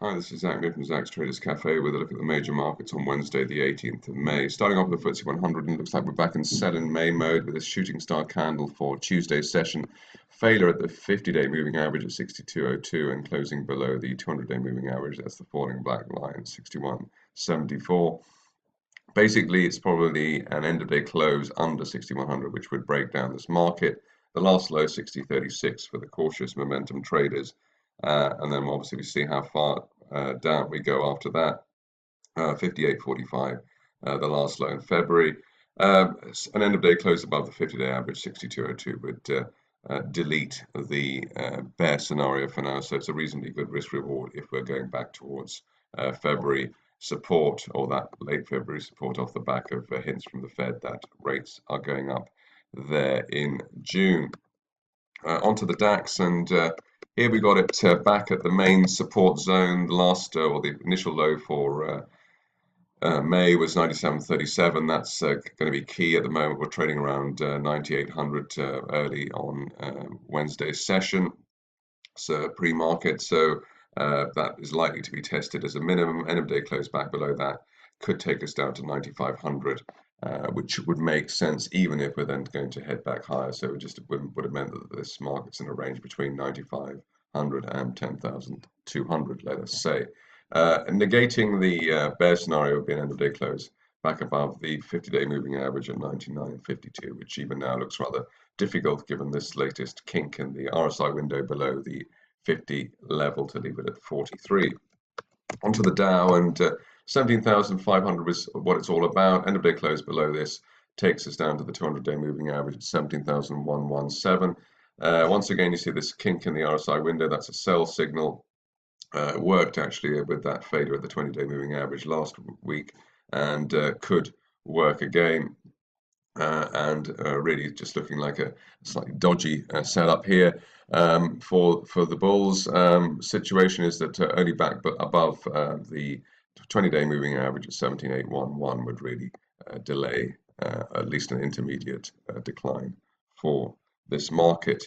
Hi, this is Zach New from Zach's Traders Cafe with a look at the major markets on Wednesday, the 18th of May. Starting off with the FTSE 100, and it looks like we're back in sell in May mode with a shooting star candle for Tuesday's session. Failure at the 50-day moving average at 62.02 and closing below the 200-day moving average. That's the falling black line, 61.74. Basically, it's probably an end-of-day close under 6100, which would break down this market. The last low, 60.36 for the cautious momentum traders. And then obviously we see how far down we go after that. 58.45, the last low in February. An end of day close above the 50-day average, 62.02, would delete the bear scenario for now. So it's a reasonably good risk reward if we're going back towards February support, or that late February support off the back of hints from the Fed that rates are going up there in June. Onto the DAX, and here we got it back at the main support zone. The last or the initial low for May was 97.37. That's going to be key at the moment. We're trading around 9800 early on Wednesday's session, so pre-market. So that is likely to be tested as a minimum. End of day close back below that could take us down to 9500. Which would make sense even if we're then going to head back higher. So it just would have meant that this market's in a range between 9500 and 10,200, let us say. Negating the bear scenario would be an end of day close back above the 50-day moving average at 99.52, which even now looks rather difficult given this latest kink in the RSI window below the 50 level to leave it at 43. Onto the Dow, and 17,500 is what it's all about. End of day close below this takes us down to the 200-day moving average at 17,117. Once again, you see this kink in the RSI window. That's a sell signal. Worked actually with that failure at the 20-day moving average last week, and could work again. Really just looking like a slightly dodgy setup here for the bulls. Situation is that only back but above the 20-day moving average at 17,811 would really delay at least an intermediate decline for this market.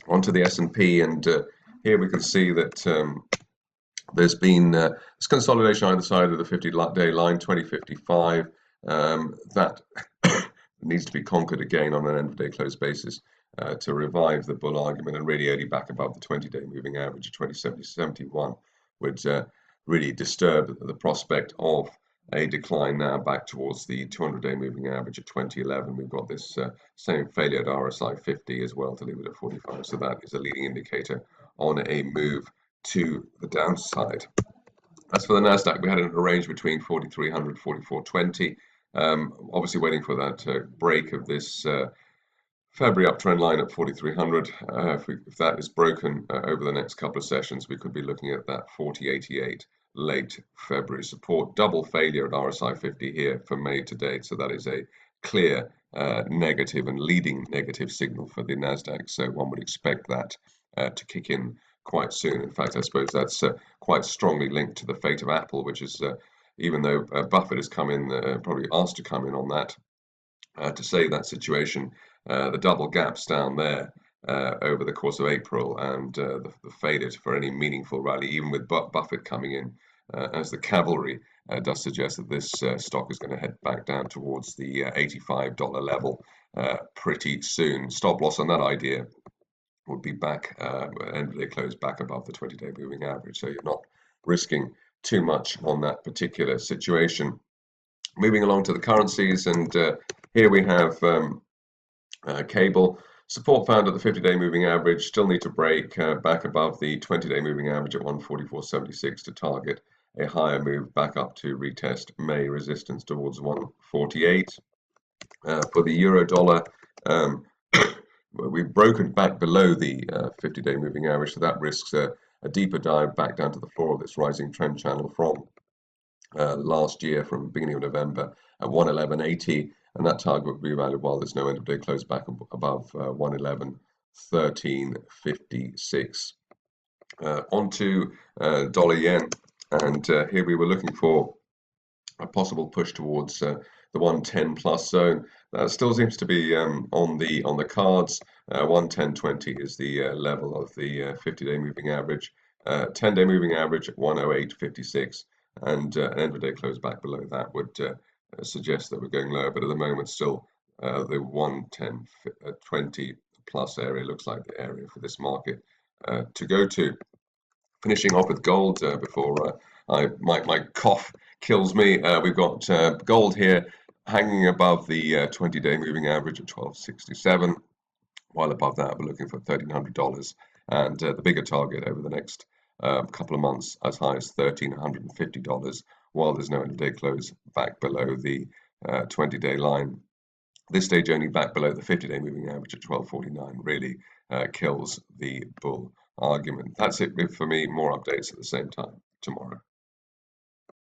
Onto the S&P, and here we can see that there's been this consolidation either side of the 50-day line, 2055. That needs to be conquered again on an end-of-day close basis to revive the bull argument, and really only back above the 20-day moving average of 2071 would really disturb the prospect of a decline now back towards the 200-day moving average at 2011. We've got this same failure at RSI 50 as well to leave it at 45, so that is a leading indicator on a move to the downside. As for the Nasdaq, we had a range between 4,300 4,420. Obviously waiting for that break of this February uptrend line at 4,300. If that is broken over the next couple of sessions, we could be looking at that 40.88 late February support. Double failure at RSI 50 here for May to date, so that is a clear negative and leading negative signal for the Nasdaq. So one would expect that to kick in quite soon. In fact, I suppose that's quite strongly linked to the fate of Apple, which is even though Buffett has come in, probably asked to come in on that to save that situation, the double gaps down there over the course of April, and the failure for any meaningful rally, even with Buffett coming in as the cavalry, does suggest that this stock is going to head back down towards the $85 level pretty soon. Stop loss on that idea would be back, end of day close back above the 20-day moving average, so you're not risking too much on that particular situation. Moving along to the currencies, and here we have cable support found at the 50-day moving average. Still need to break back above the 20-day moving average at 144.76 to target a higher move back up to retest May resistance towards 148. For the euro dollar, we've broken back below the 50-day moving average, so that risks a deeper dive back down to the floor of this rising trend channel from last year, from beginning of November at 111.80, and that target would be valid while there's no end of day close back above 111.1356. Onto dollar yen, and here we were looking for a possible push towards the 110 plus zone. That still seems to be on the cards. 110.20 is the level of the 50-day moving average. 10-day moving average at 108.56, and an end of day close back below that would suggest that we're going lower. But at the moment, still the 110.20 plus area looks like the area for this market to go to. Finishing off with gold before my cough kills me. We've got gold here hanging above the 20-day moving average at 1267. While above that, we're looking for $1,300, and the bigger target over the next couple of months as high as $1,350, while there's no end-of-day close back below the 20-day line. This stage only back below the 50-day moving average at 1249 really kills the bull argument. That's it for me. More updates at the same time tomorrow.